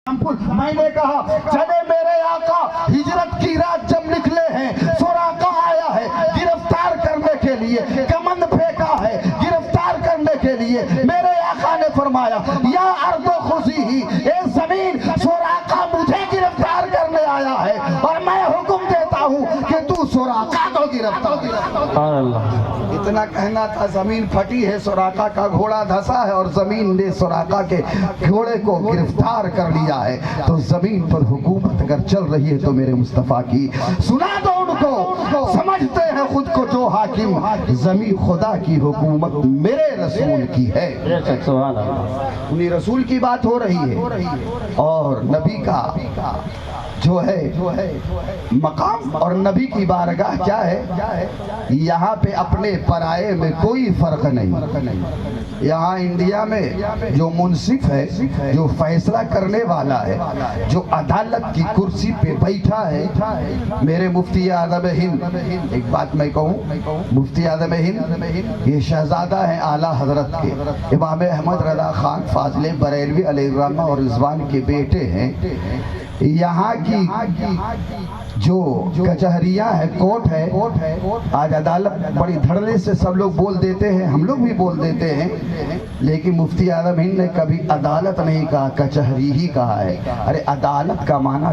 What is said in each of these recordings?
میں نے کہا چلے میرے آقا ہجرت کی رات جب نکلے ہیں سراقہ آیا ہے گرفتار کرنے کے لیے، کمند پھینکا ہے گرفتار کرنے کے لیے، میرے آقا نے فرمایا یا ارض خضیعی، اے زمین سراقہ مجھے گرفتار کرنے آیا ہے اور میں حکم دیتا ہوں کہ تو سراقہ کو گرفتار کر۔ اتنا کہنا تھا، زمین پھٹی ہے، سراقہ کا گھوڑا دھسا ہے اور زمین نے سراقہ کے گھوڑے کو گرفتار کر لیا ہے۔ تو زمین پر حکومت اگر چل رہی ہے تو میرے مصطفیٰ کی سنا دو ان کو، سمجھتے ہیں خود کو جو حاکم، زمین خدا کی حکومت میرے رسول کی ہے۔ انہی رسول کی بات ہو رہی ہے اور نبی کا جو ہے مقام اور نبی کی بارگاہ کیا ہے، یہاں پہ اپنے پرائے میں کوئی فرق نہیں۔ یہاں انڈیا میں جو منصف ہے، جو فیصلہ کرنے والا ہے، جو عدالت کی کرسی پہ بیٹھا ہے، میرے مفتی اعظم ہند، ایک بات میں کہوں، مفتی اعظم ہند یہ شہزادہ ہیں اعلیٰ حضرت کے، امام احمد رضا خان فاضل بریلوی علیہ الرحمہ اور رضوان کے بیٹے ہیں۔ یہاں کی جو کچہریاں ہے، کوٹ ہے، آج عدالت بڑی دھڑلے سے سب لوگ بول دیتے ہیں، ہم لوگ بھی بول دیتے ہیں، لیکن مفتی اعظم ہند نے کبھی عدالت نہیں کہا، کچہری ہی کہا ہے۔ ارے عدالت کا معنی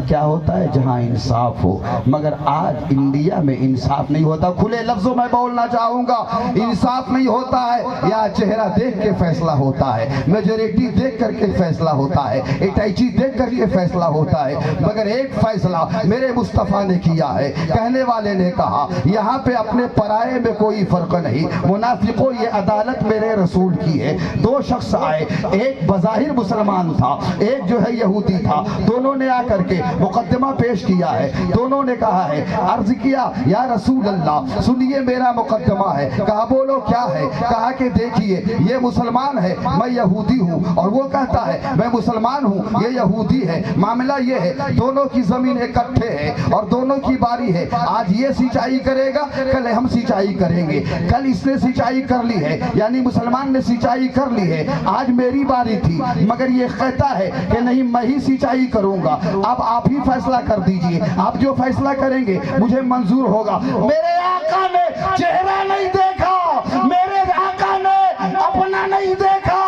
کیا ہوتا ہے؟ جہاں انصاف ہو، مگر آج انڈیا میں انصاف نہیں ہوتا۔ کھلے لفظوں میں بولنا چاہوں گا، انصاف نہیں ہوتا ہے، یا چہرہ دیکھ کے فیصلہ ہوتا ہے، میجورٹی دیکھ کر کے فیصلہ ہوتا ہے، اٹیچی دیکھ کر کے فیصلہ ہوتا ہے، مگر ایک فیصلہ میرے مصطفیٰ نے کیا ہے۔ کہنے والے نے کہا یہاں پہ اپنے پرائے میں کوئی فرق نہیں، منافقوں یہ عدالت میرے رسول کی ہے۔ دو شخص آئے، ایک بظاہر مسلمان تھا، ایک جو ہے یہودی تھا، دونوں نے آ کر کے مقدمہ پیش کیا ہے۔ دونوں نے کہا ہے، عرض کیا یا رسول اللہ سنیے میرا مقدمہ ہے۔ کہا بولو کیا ہے؟ کہا کہ دیکھیے یہ مسلمان ہے، میں یہودی ہوں، اور وہ کہتا ہے میں مسلمان ہوں، یہ یہودی ہے۔ معاملہ یہ ہے دونوں کی زمین اکٹھے ہے اور دونوں کی باری ہے، آج یہ سینچائی کرے گا، کل ہم سینچائی کریں گے۔ کل اس نے سینچائی کر لی ہے، یعنی مسلمان نے سینچائی کر لی ہے، آج میری باری تھی، مگر یہ کہتا ہے کہ نہیں میں ہی سینچائی کروں گا۔ اب آپ ہی فیصلہ کر دیجئے، آپ جو فیصلہ کریں گے مجھے منظور ہوگا۔ میرے آقا نے چہرہ نہیں دیکھا، میرے آقا نے اپنا نہیں دیکھا،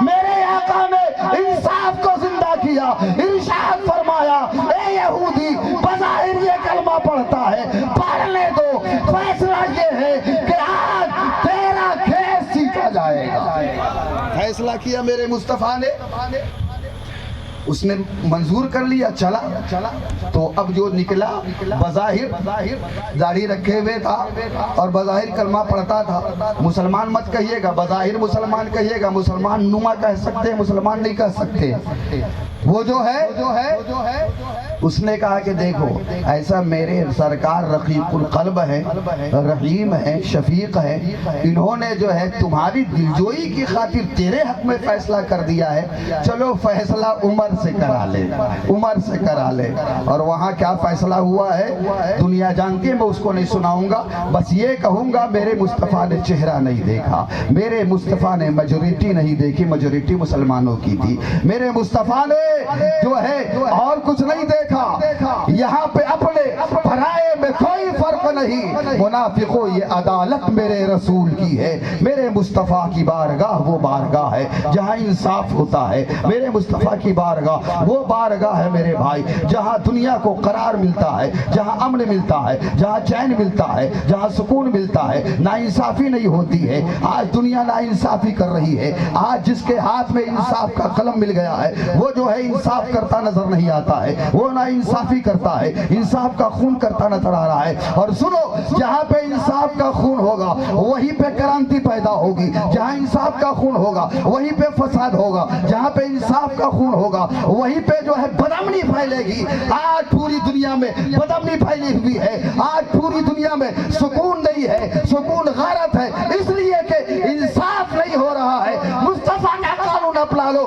میرے آقا نے انصاف کو زندہ کیا، ارشاد فرمایا اے یہودی بظاہر یہ کلمہ پڑھتا ہے، پڑھنے دو، فیصلہ یہ ہے کہ آج تیرا کیس سیکھا جائے گا۔ فیصلہ کیا میرے مصطفیٰ نے، اس نے منظور کر لیا، چلا۔ تو اب جو نکلا بظاہر داڑھی رکھے ہوئے تھا اور بظاہر کلمہ پڑھتا تھا۔ مسلمان مت کہیے گا، بظاہر مسلمان کہیے گا، مسلمان نما کہہ سکتے ہیں، مسلمان نہیں کہہ سکتے۔ وہ جو ہے اس نے کہا کہ دیکھو ایسا میرے سرکار رقیق القلب ہے، رحیم ہے، شفیق ہے، انہوں نے جو ہے تمہاری دلجوئی کی خاطر تیرے حق میں فیصلہ کر دیا ہے، چلو فیصلہ عمر سے کرا لے، عمر سے کرا لے۔ اور وہاں کیا فیصلہ ہوا ہے دنیا جانتی ہے، میں اس کو نہیں سناؤں گا، بس یہ کہوں گا میرے مصطفیٰ نے چہرہ نہیں دیکھا، میرے مصطفیٰ نے میجورٹی نہیں دیکھی، میجورٹی مسلمانوں کی تھی، میرے مصطفیٰ نے جو ہے اور کچھ نہیں دیکھا۔ یہاں پہ اپنے پرائے میں کوئی فرق نہیں، منافقوں یہ عدالت میرے رسول کی ہے، میرے مصطفیٰ کی بارگاہ وہ بارگاہ ہے جہاں انصاف ہوتا ہے، میرے مصطفیٰ کی بارگاہ وہ بارگاہ ہے میرے بھائی جہاں دنیا کو قرار ملتا ہے، جہاں امن ملتا ہے، جہاں چین ملتا ہے، جہاں سکون ملتا ہے، ناانصافی نہیں ہوتی ہے۔ آج دنیا ناانصافی کر رہی ہے، آج جس کے ہاتھ میں انصاف کا قلم مل گیا ہے وہ جو ہے انصاف کرتا نظر نہیں آتا ہے، وہ ناانصافی کرتا ہے، انصاف کا خون کرتا نظر آ رہا ہے۔ اور سنو، جہاں پہ انصاف کا خون ہوگا وہیں پہ کرانتی پیدا ہوگی، جہاں انصاف کا خون ہوگا وہیں پہ فساد ہوگا، جہاں پہ انصاف کا خون ہوگا وہیں پہ جو ہے بدامنی پھیلے گی۔ آج پوری دنیا میں بدامنی پھیلی ہوئی ہے، آج پوری دنیا میں سکون نہیں ہے، سکون غارت ہے، اس لیے کہ انصاف نہیں ہو رہا ہے۔ مصطفیٰ کا قانون اپنا لو،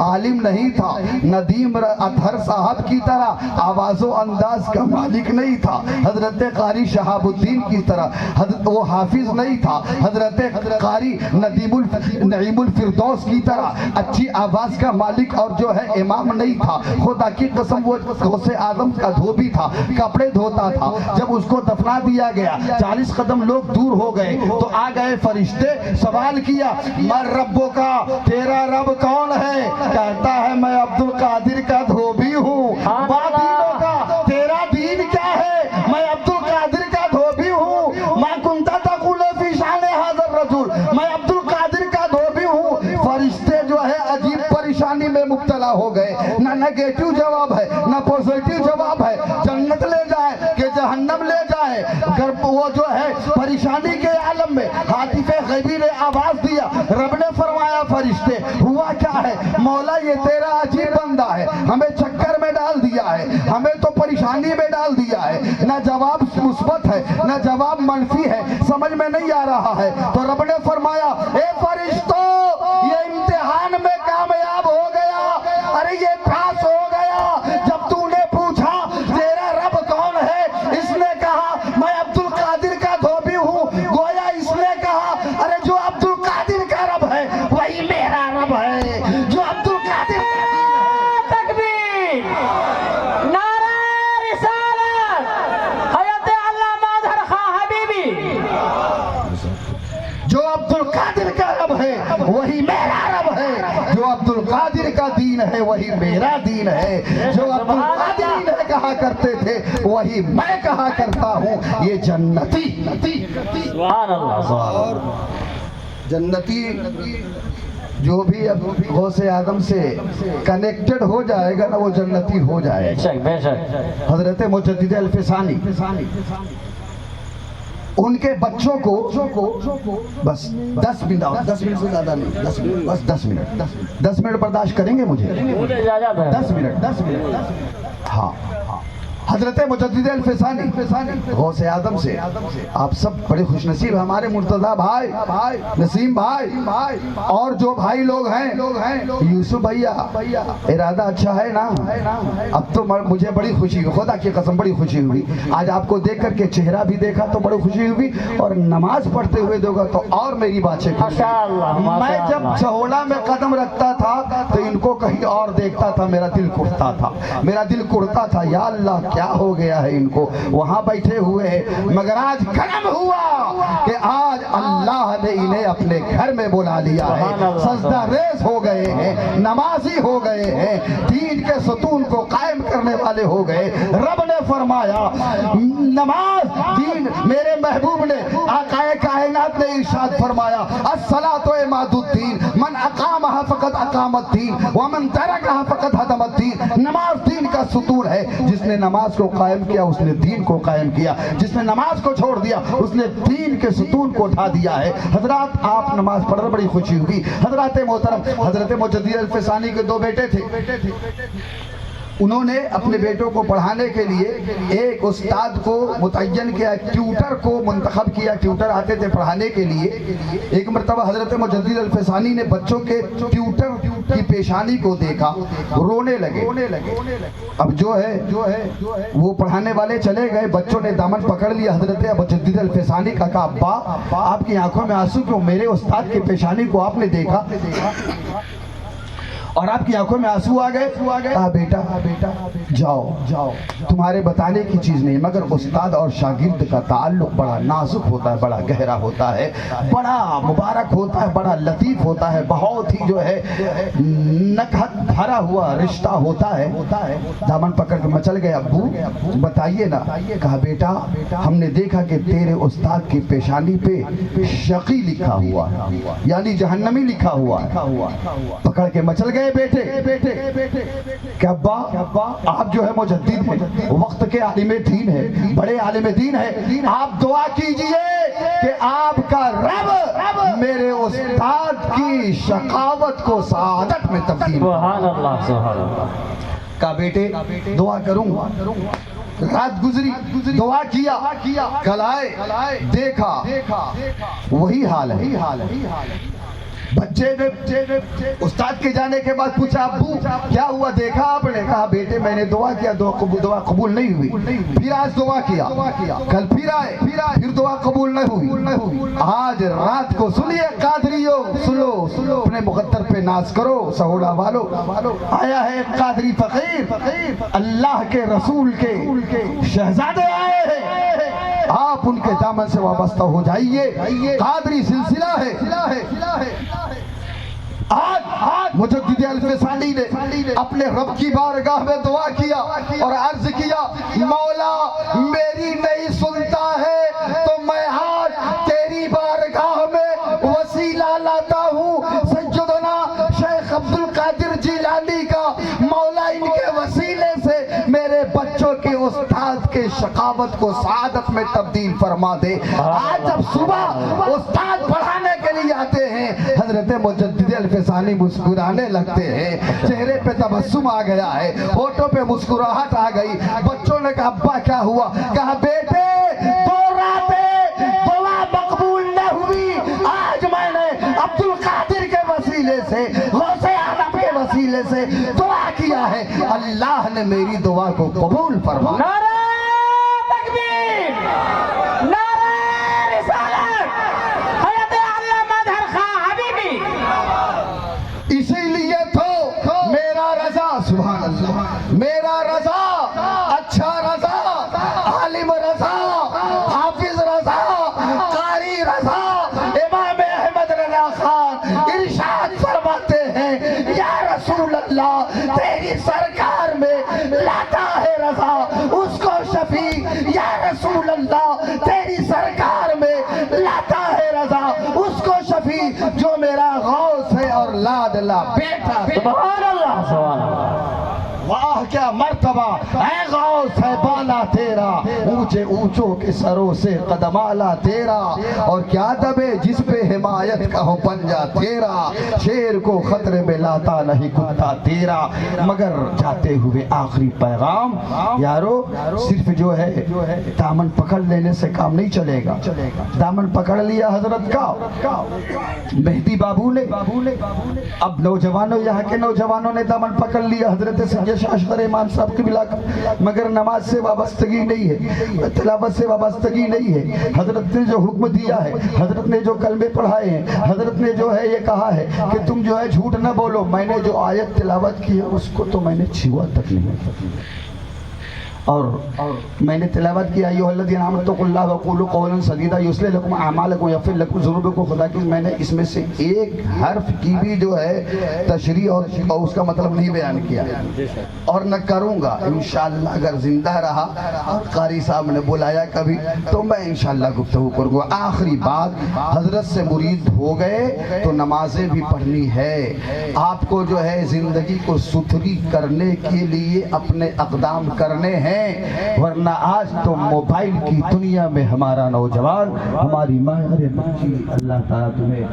عالم نہیں تھا، ندیم اطہر صاحب کی طرح آواز و انداز کا مالک نہیں تھا، حضرت قاری شہاب الدین کی طرح وہ حافظ نہیں تھا، حضرت قاری نعیم الفردوس کی طرح اچھی آواز کا مالک اور جو ہے امام نہیں تھا۔ خدا کی قسم وہ غوث اعظم کا دھوبی تھا، کپڑے دھوتا تھا۔ جب اس کو دفنا دیا گیا 40 قدم لوگ دور ہو گئے تو آ گئے فرشتے، سوال کیا من ربو کا، تیرا رب کون ہے؟ کہتا ہے میں عبد القادر کا دھوبی ہوں۔ دینوں کا تیرا دین کیا ہے؟ میں عبد القادر کا دھوبی ہوں۔ ما کنت تقول فی شان ھذا الرجل، میں عبد القادر کا دھوبی ہوں۔ فرشتے جو ہے عجیب پریشانی میں مبتلا ہو گئے، نہ نیگیٹو جواب ہے نہ پوزیٹو جواب ہے، جنت لے جائے کہ جہنم لے جائے۔ وہ جو ہے پریشانی کے عالم میں ہاتف غیبی نے آواز دیا، رب نے فرمایا فرشتے ہوا کیا ہے؟ مولا یہ تیرا عجیب بندہ ہے، ہمیں چکر میں ڈال دیا ہے، ہمیں تو پریشانی میں ڈال دیا ہے، نہ جواب مثبت ہے نہ جواب منفی ہے، سمجھ میں نہیں آ رہا ہے۔ تو رب نے فرمایا اے فرشتوں یہ امتحان میں کامیاب ہو گیا، ارے یہ پاس ہو گیا۔ جب تو نے پوچھا تیرا رب کون ہے، اس نے کہا میں عبد القادر کا دھوبی ہوں، گویا اس نے کہا ارے جو عبد القادر کا رب ہے وہی میرا رب ہے، جو عبد القادر تکبیر، نعرہ رسالت، حضرت علامہ اظہر خان حبیبی، جو عبد القادر کا رب ہے وہی میرا رب ہے، جو عبد القادر کا دین ہے وہی میرا دین ہے، جو عبد القادر نے کہا کرتے تھے وہی میں کہا کرتا ہوں۔ یہ جنتی سبحان اللہ، جنتی جو بھی اب غوث اعظم سے کنیکٹڈ ہو جائے گا نا وہ جنتی ہو جائے گا۔ بے شک حضرت مجدد الفسانی ان کے بچوں کو بس 10 منٹ، 10 منٹ سے زیادہ نہیں، 10 منٹ، بس 10 منٹ برداشت کریں گے مجھے؟ 10 منٹ ہاں۔ حضرت مجدد الفسانی غوث اعظم سے آپ سب بڑے خوش نصیب، ہمارے مرتضیٰ بھائی، نسیم بھائی اور جو بھائی لوگ ہیں، یوسف بھیا، ارادہ اچھا ہے نا؟ اب تو مجھے بڑی خوشی ہوئی، خدا کی قسم بڑی خوشی ہوئی آج آپ کو دیکھ کر کے، چہرہ بھی دیکھا تو بڑی خوشی ہوئی، اور نماز پڑھتے ہوئے دیکھا تو اور میری باتیں خوشی۔ میں جب چہولا میں قدم رکھتا تھا تو ان کو کہیں اور دیکھتا تھا، میرا دل کڑتا تھا، یا اللہ کیا ہو گیا ہے ان کو، وہاں بیٹھے ہوئے ہیں، مگر آج کرم ہوا کہ آج اللہ نے انہیں اپنے گھر میں بلا لیا ہے، سجدہ ریز ہو گئے ہیں، نمازی ہو گئے ہیں، دین کے ستون کو قائم کرنے والے ہو گئے۔ رب نے فرمایا نماز دین، میرے محبوب نے آقا کائنات نے ارشاد فرمایا الصلاۃ عماد الدین، من اقامها فقط اقام الدین ومن ترکها فقط هدم الدین۔ نماز دین کا ستون ہے، جس نے نماز کو قائم کیا اس نے دین کو قائم کیا، جس نے نماز کو چھوڑ دیا اس نے دین کے ستون کو اٹھا دیا ہے۔ حضرات آپ نماز پڑھ رہے، بڑی خوشی ہوئی۔ حضرات محترم، حضرت مجدد الفسانی کے 2 بیٹے تھے، انہوں نے اپنے بیٹوں کو پڑھانے کے لیے ایک استاد کو متعین کیا، ٹیوٹر کو منتخب کیا، ٹیوٹر آتے تھے پڑھانے کے لیے۔ ایک مرتبہ حضرت مجدد الفسانی نے بچوں کے ٹیوٹر کی پیشانی کو دیکھا، رونے لگے۔ اب جو ہے وہ پڑھانے والے چلے گئے، بچوں نے دامن پکڑ لیا حضرت مجدد الفسانی کا، کہا ابا آپ کی آنکھوں میں آنسو کیوں؟ میرے استاد کی پیشانی کو آپ نے دیکھا اور آپ کی آنکھوں میں آنسو آ گئے۔ کہا بیٹا جاؤ، تمہارے بتانے کی چیز نہیں، مگر استاد اور شاگرد کا تعلق بڑا نازک ہوتا ہے، بڑا گہرا ہوتا ہے، بڑا مبارک ہوتا ہے، بڑا لطیف ہوتا ہے، بہت ہی جو ہے نکہت بھرا ہوا رشتہ ہوتا ہے۔ دامن پکڑ کے مچل گئے، ابو بتائیے نا۔ کہا بیٹا ہم نے دیکھا کہ تیرے استاد کی پیشانی پہ شقی لکھا ہوا ہے، یعنی جہنمی لکھا ہوا ہے۔ پکڑ کے مچل گئے بیٹے کہ ابا آپ جو ہے مجدد ہیں، وقت کے عالم دین ہے، بڑے عالم دین ہے، آپ دعا کیجئے کہ آپ کا رب میرے استاد کی شقاوت کو سعادت میں تبدیل۔ سبحان اللہ، سبحان اللہ۔ کہا بیٹے دعا کروں گا۔ رات گزری، دعا کیا، کل آئے دیکھا وہی حال ہے۔ بچے نے استاد کے جانے کے بعد پوچھا ابو کیا ہوا دیکھا آپ نے؟ کہا بیٹے میں نے دعا کیا دعا قبول نہیں ہوئی، پھر آج دعا کیا، کل پھر آئے پھر دعا قبول نہیں ہوئی، آج رات کو سنیے قادریوں سنو اپنے مقدر پہ ناز کرو سہوڑا والو، آیا ہے ایک قادری فقیر اللہ کے رسول کے شہزادے آئے ہیں، آپ ان کے دامن سے وابستہ ہو جائیے، قادری سلسلہ ہے۔ آج مجدد الفسانی نے اپنے رب کی بارگاہ میں دعا کیا اور عرض کیا مولا میری نہیں سنتا ہے تو میں آج تیری بارگاہ میں وسیلہ لاتا ہوں سیدنا شیخ عبد القادر جیلانی کا، مولا ان کے وسیلے سے میرے بچوں کے استاد کے شقاوت کو سعادت میں تبدیل فرما دے۔ آج جب صبح استاد پڑھانے کے لیے آتے ہیں حضرت مجدد الفسانی مسکرانے لگتے ہیں، چہرے پہ تبسم آ گیا ہے، ہونٹوں پہ مسکراہٹ آ گئی۔ بچوں نے کہا ابا کیا ہوا؟ کہا بیٹے دو راتیں دعا مقبول نہ ہوئی، آج میں نے عبد القادر کے وسیلے سے غوث اعظم کے وسیلے سے دعا کیا ہے، اللہ نے میری دعا کو قبول فرمایا۔ نعرہ تکبیر، نعرہ رسالت، حضرت علامہ اظہر خان حبیبی۔ اسی لیے تو میرا رضا سبحان اللہ، میرا رضا، اچھا رضا، عالم رضا، حافظ رضا، قاری رضا، امام احمد رضا خان ارشاد فرماتے ہیں یا رسول اللہ تیری سرکار میں لاتا ہے رضا اس کو شفیع، یا رسول اللہ تیری سرکار میں لاتا ہے رضا اس کو شفیع جو میرا غوث ہے اور لادلا بیٹا۔ سبحان اللہ، سبحان اللہ۔ واہ کیا مرتبہ اے غوث ہے بالا تیرا، اونچے اونچوں کے سروں سے قدم اعلیٰ تیرا، اور کیا دبے جس پہ حمایت کا ہو پنجہ تیرا، شیر کو خطرے میں لاتا نہیں کتا تیرا۔ مگر جاتے ہوئے آخری پیغام یارو، صرف جو ہے دامن پکڑ لینے سے کام نہیں چلے گا۔ دامن پکڑ لیا حضرت کا مہدی بابو نے، اب نوجوانوں یہاں کے نوجوانوں نے دامن پکڑ لیا حضرت سنجے شاہ اشغر امام صاحب کی بلا، مگر نماز سے وابستگی نہیں ہے، تلاوت سے وابستگی نہیں ہے۔ حضرت نے جو حکم دیا ہے، حضرت نے جو کلمے پڑھائے ہیں، حضرت نے جو ہے یہ کہا ہے کہ تم جو ہے جھوٹ نہ بولو، میں نے جو آیت تلاوت کی ہے اس کو تو میں نے چھوا تک نہیں، اور میں نے تلاوت کیا ایھا الذین آمنوا اتقوا اللہ وقولوا قولا سدیدا یصلح لکم اعمالکم ویغفر لکم ذنوبکم، خدا کی میں نے اس میں سے ایک حرف کی بھی جو ہے تشریح اور اس کا مطلب نہیں بیان کیا، اور نہ کروں گا انشاءاللہ۔ اگر زندہ رہا اور قاری صاحب نے بلایا کبھی تو میں انشاءاللہ گفتگو کروں گا۔ آخری بات، حضرت سے مرید ہو گئے تو نمازیں بھی پڑھنی ہے، آپ کو جو ہے زندگی کو ستھری کرنے کے لیے اپنے اقدام کرنے ہیں، ورنہ آج تو موبائل کی دنیا میں ہمارا نوجوان، ہماری ماں، اللہ تعالیٰ تمہیں